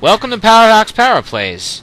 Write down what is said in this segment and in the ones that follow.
Welcome to Paradox Power Plays.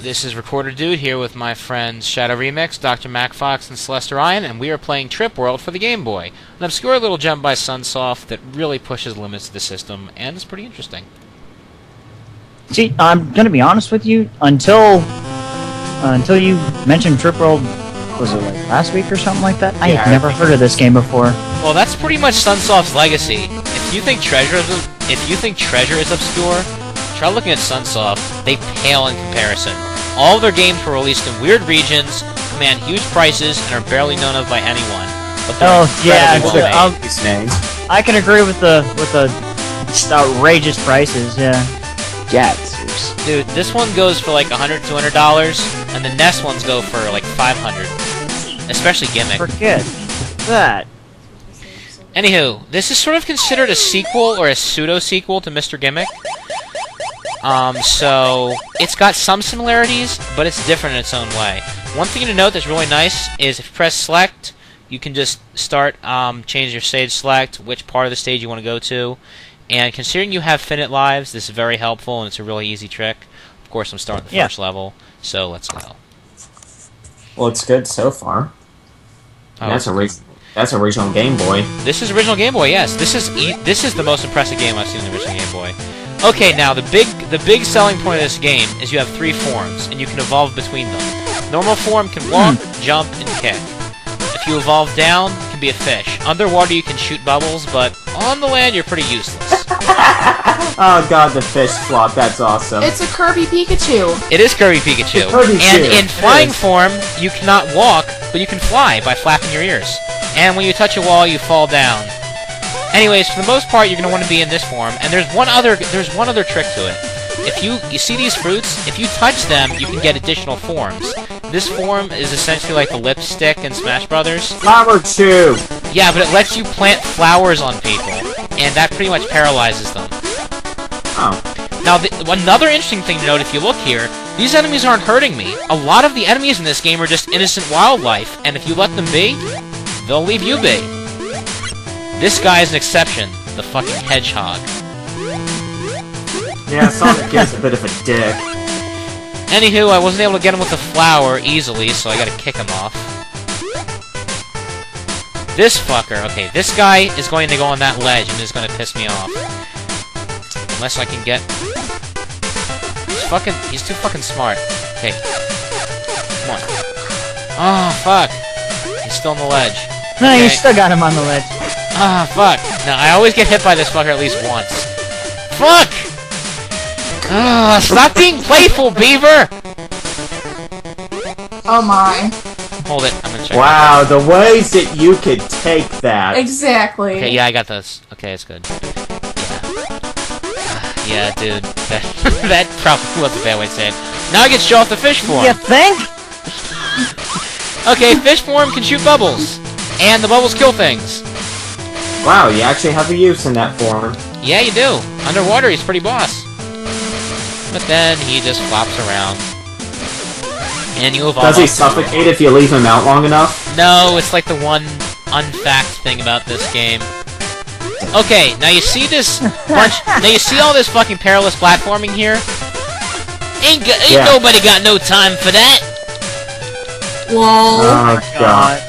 This is Recorderdude here with my friends ShadowRemix, Dr. Mack Foxx, and CelestOrion, and we are playing Trip World for the Gameboy, an obscure little gem by Sunsoft that really pushes limits of the system, and is pretty interesting. See, I'm gonna be honest with you. Until you mentioned Trip World, was it like last week or something like that? I had never heard of this game before. Well, that's pretty much Sunsoft's legacy. If you think Treasure is obscure, try looking at Sunsoft. They pale in comparison. All of their games were released in weird regions, command huge prices, and are barely known of by anyone. But I can agree with the outrageous prices. Yeah. Dude, this one goes for like $100, $200, and the NES ones go for like $500. Especially Gimmick. Forget that. Anywho, this is sort of considered a sequel or a pseudo-sequel to Mr. Gimmick. So it's got some similarities, but it's different in its own way. One thing to note that's really nice is if you press select, you can just start, change your stage select, which part of the stage you want to go to. And considering you have finite lives, this is very helpful, and it's a really easy trick. Of course, I'm starting the first level, so let's go. Well, it's good so far. Oh, that's original Game Boy. This is original Game Boy, yes. This is the most impressive game I've seen in the original Game Boy. Okay, now the big selling point of this game is you have 3 forms, and you can evolve between them. Normal form can walk, jump, and kick. If you evolve down, it can be a fish. Underwater, you can shoot bubbles, but on the land, you're pretty useless. Oh god, the fish flop, that's awesome. It's a Kirby Pikachu. It is Kirby Pikachu. And in flying form, you cannot walk, but you can fly by flapping your ears. And when you touch a wall, you fall down. Anyways, for the most part, you're going to want to be in this form, and there's one other trick to it. If you see these fruits, if you touch them, you can get additional forms. This form is essentially like the lipstick in Smash Brothers. Flower Chew! Yeah, but it lets you plant flowers on people, and that pretty much paralyzes them. Oh. Now, another interesting thing to note, if you look here, these enemies aren't hurting me. A lot of the enemies in this game are just innocent wildlife, and if you let them be, they'll leave you be. This guy is an exception, the fucking hedgehog. Yeah, Sonic is a bit of a dick. Anywho, I wasn't able to get him with the flower easily, so I gotta kick him off. This fucker, okay, this guy is going to go on that ledge and is gonna piss me off. Unless I can get... He's too fucking smart. Okay. Come on. Oh, fuck. He's still on the ledge. No, okay. you still got him on the ledge. Ah, fuck. Now, I always get hit by this fucker at least once. Fuck! Stop being playful, Beaver! Oh my. Hold it, I'm gonna check. Wow, the ways that you could take that. Exactly. Okay, yeah, I got this. Okay, it's good. Yeah, dude. That probably was a bad way to say it. Now I get to show off the fish form. You think? Okay, fish form can shoot bubbles. And the bubbles kill things. Wow, you actually have a use in that form. Yeah, you do. Underwater, he's pretty boss. But then he just flops around. And you evolve. Does he suffocate if you leave him out long enough? No, it's like the one unfact thing about this game. Okay, now you see this bunch. Now you see all this fucking perilous platforming here. Ain't nobody got no time for that. Whoa. Oh god.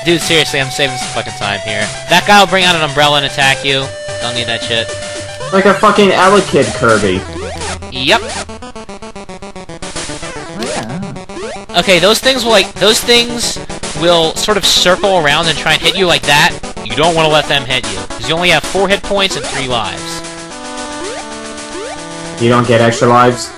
Dude, seriously, I'm saving some fucking time here. That guy will bring out an umbrella and attack you. Don't need that shit. Like a fucking Alakid Kirby. Yep. Oh, yeah. Okay, those things will sort of circle around and try and hit you like that. You don't want to let them hit you, because you only have 4 hit points and 3 lives. You don't get extra lives?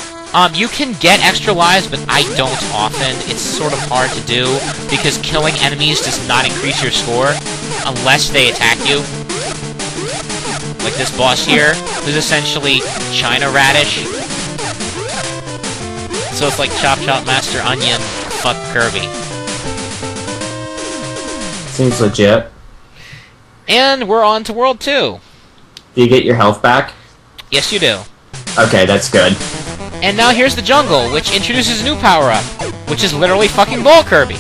You can get extra lives, but I don't often. It's sort of hard to do, because killing enemies does not increase your score, unless they attack you. Like this boss here, who's essentially China Radish. So it's like Chop Chop Master Onion, fuck Kirby. Seems legit. And we're on to World 2. Do you get your health back? Yes, you do. Okay, that's good. And now here's the jungle, which introduces a new power-up, which is literally fucking Ball Kirby.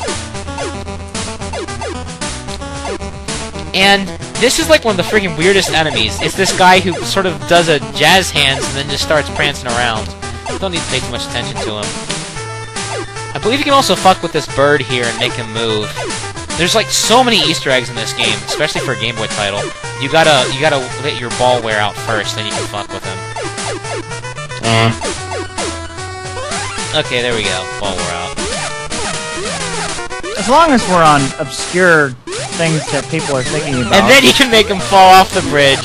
And This is like one of the freaking weirdest enemies. It's this guy who sort of does a jazz hands and then just starts prancing around. Don't need to pay too much attention to him. I believe you can also fuck with this bird here and make him move. There's like so many Easter eggs in this game, especially for a Game Boy title. You gotta let your ball wear out first, then you can fuck with him. Okay, there we go. Ball wore out. As long as we're on obscure things that people are thinking about. And then you can make him fall off the bridge.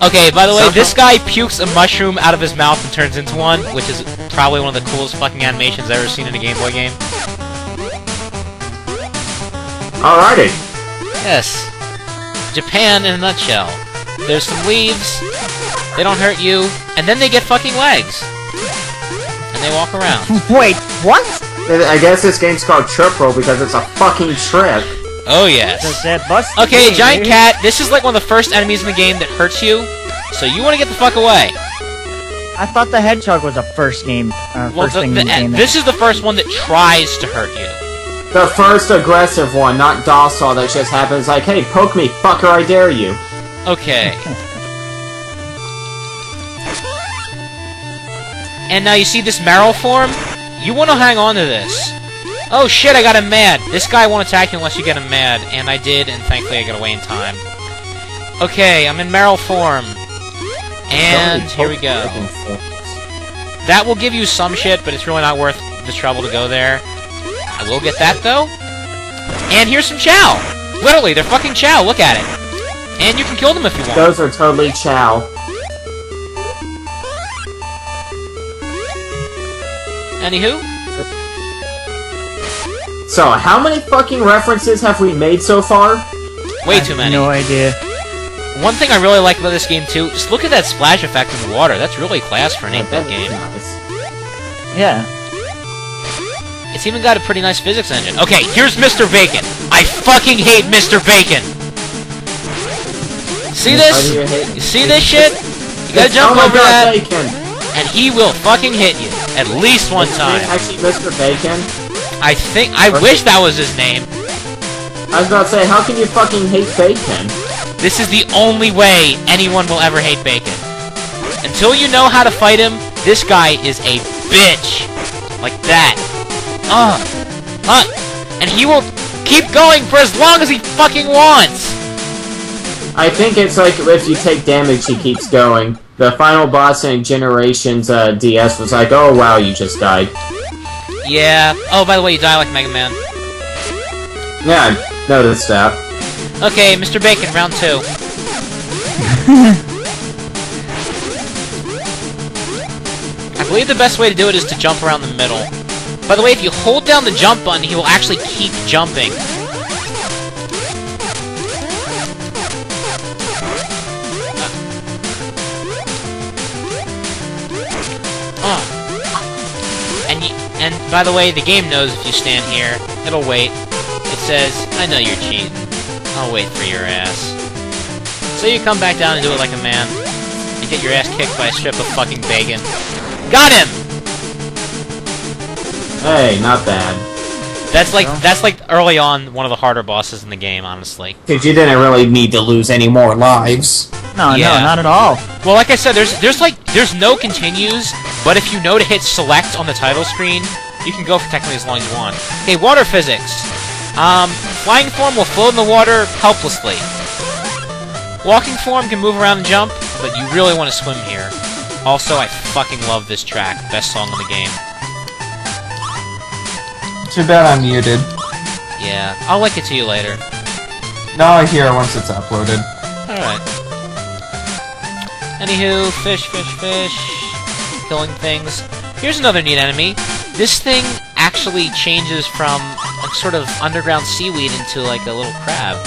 Okay, by the way, this guy pukes a mushroom out of his mouth and turns into one, which is probably one of the coolest fucking animations I've ever seen in a Game Boy game. Alrighty. Yes. Japan in a nutshell. There's some leaves, they don't hurt you, and then they get fucking legs. And they walk around. Wait, what? I guess this game's called Trip Roll because it's a fucking trip. Oh yes. Okay, giant cat, this is like one of the first enemies in the game that hurts you, so you want to get the fuck away. I thought the hedgehog was the first game, first thing in the game. This is the first one that tries to hurt you. The first aggressive one, not docile, that just happens like, hey, poke me, fucker, I dare you. Okay. And now you see this Marrow form? You want to hang on to this. Oh shit, I got him mad. This guy won't attack you unless you get him mad. And I did, and thankfully I got away in time. Okay, I'm in Marrow form. And here we go. That will give you some shit, but it's really not worth the trouble to go there. I will get that, though. And here's some Chow! Literally, they're fucking Chow, look at it. And you can kill them if you want. Those are totally Chow. Anywho? So, how many fucking references have we made so far? Way too many. No idea. One thing I really like about this game, too, just look at that splash effect in the water. That's really class for an 8-bit game. Nice. Yeah. It's even got a pretty nice physics engine. Okay, here's Mr. Bacon. I fucking hate Mr. Bacon! See this? You see this shit? You gotta jump over that, Bacon. and he will fucking hit you. At least one time. Actually, Mr. Bacon? I wish that was his name. I was about to say, how can you fucking hate Bacon? This is the only way anyone will ever hate Bacon. Until you know how to fight him, this guy is a bitch. Like that. And he will keep going for as long as he fucking wants. I think it's like if you take damage, he keeps going. The final boss in Generations DS was like, oh wow, you just died. Yeah. Oh, by the way, you die like Mega Man. Yeah, I noticed that. Okay, Mr. Bacon, round 2. I believe the best way to do it is to jump around the middle. By the way, if you hold down the jump button, he will actually keep jumping. And by the way, the game knows if you stand here, it'll wait. It says, I know you're cheating. I'll wait for your ass. So you come back down and do it like a man, and get your ass kicked by a strip of fucking bacon. Got him! Hey, not bad. That's like early on one of the harder bosses in the game, honestly. Because you didn't really need to lose any more lives. No, Yeah. no, not at all. Well, like I said, there's no continues, but if you know to hit select on the title screen, you can go for technically as long as you want. Okay, water physics. Flying form will float in the water helplessly. Walking form can move around and jump, but you really want to swim here. Also, I fucking love this track. Best song in the game. Too bad I'm muted. Yeah, I'll link it to you later. No, I hear it once it's uploaded. Alright. Anywho, fish, fish, fish. Killing things. Here's another neat enemy. This thing actually changes from a sort of underground seaweed into like a little crab.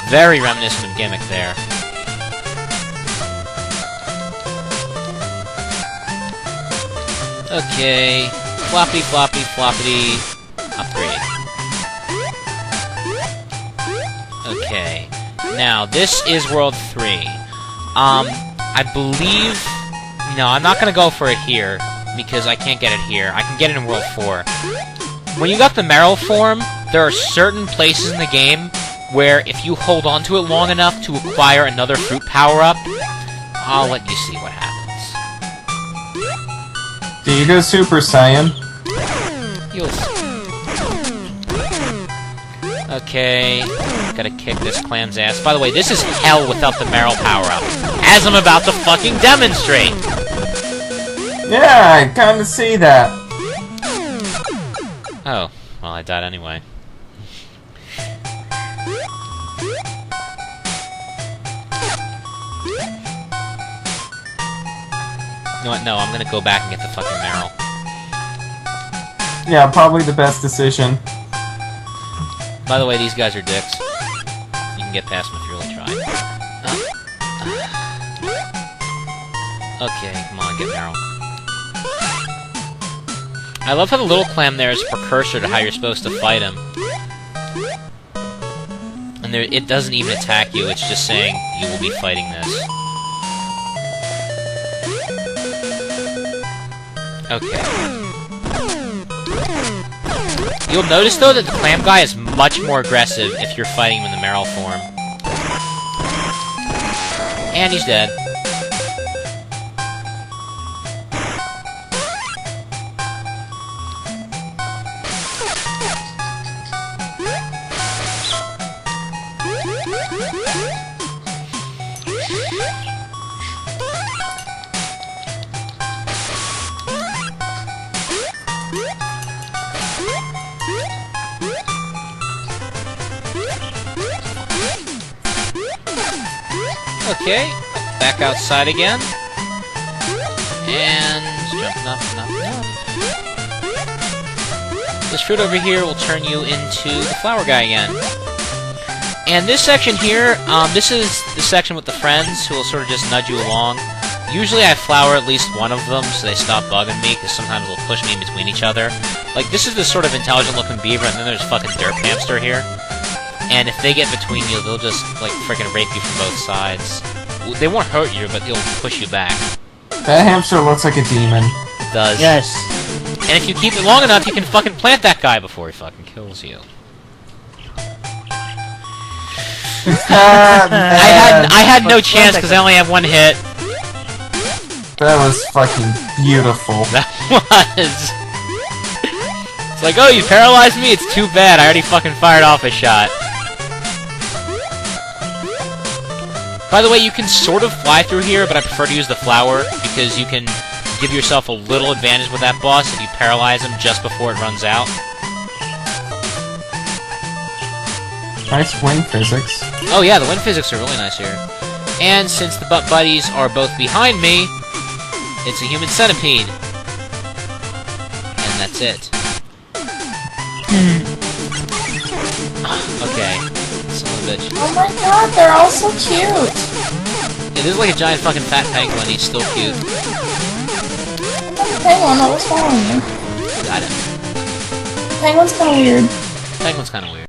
Very reminiscent of Gimmick there. Okay. Floppy, floppy, floppity. Upgrade. Okay. Now, this is World 3. I believe... No, I'm not gonna go for it here, because I can't get it here. I can get it in World 4. When you got the Marrow form, there are certain places in the game where if you hold on to it long enough to acquire another fruit power-up, I'll let you see what happens. Do you go Super Saiyan? You'll see. Okay, gotta kick this clam's ass. By the way, this is hell without the Meryl power-up, as I'm about to fucking demonstrate! Yeah, I kinda see that. Oh, well, I died anyway. You know what? No, I'm gonna go back and get the fucking Meryl. Yeah, probably the best decision. By the way, these guys are dicks. You can get past them if you really try. Okay, come on, get Meryl. I love how the little clam there is a precursor to how you're supposed to fight him. And there, it doesn't even attack you, it's just saying, you will be fighting this. Okay. You'll notice, though, that the clam guy is much more aggressive if you're fighting him in the Meryl form. And he's dead. Okay, back outside again. And jumping up and up and up. This fruit over here will turn you into the flower guy again. And this section here, this is the section with the friends who will sort of just nudge you along. Usually I flower at least one of them so they stop bugging me, because sometimes they'll push me in between each other. Like, this is the sort of intelligent-looking beaver, and then there's fucking Derp Hamster here. And if they get between you, they'll just, like, freaking rape you from both sides. They won't hurt you, but they'll push you back. That hamster looks like a demon. It does. Yes. And if you keep it long enough, you can fucking plant that guy before he fucking kills you. I had no chance because I only have one hit. That was fucking beautiful. That was. It's like, oh, you paralyzed me? It's too bad. I already fucking fired off a shot. By the way, you can sort of fly through here, but I prefer to use the flower because you can give yourself a little advantage with that boss if you paralyze him just before it runs out. Nice wind physics. Oh yeah, the wind physics are really nice here. And since the butt buddies are both behind me, it's a human centipede. And that's it. Okay. Son of a bitch. Oh my god, they're all so cute! Yeah, this is like a giant fucking fat penguin, he's still cute. Penguin, I was following you. Got it. Penguin's kinda weird. Penguin's kinda weird.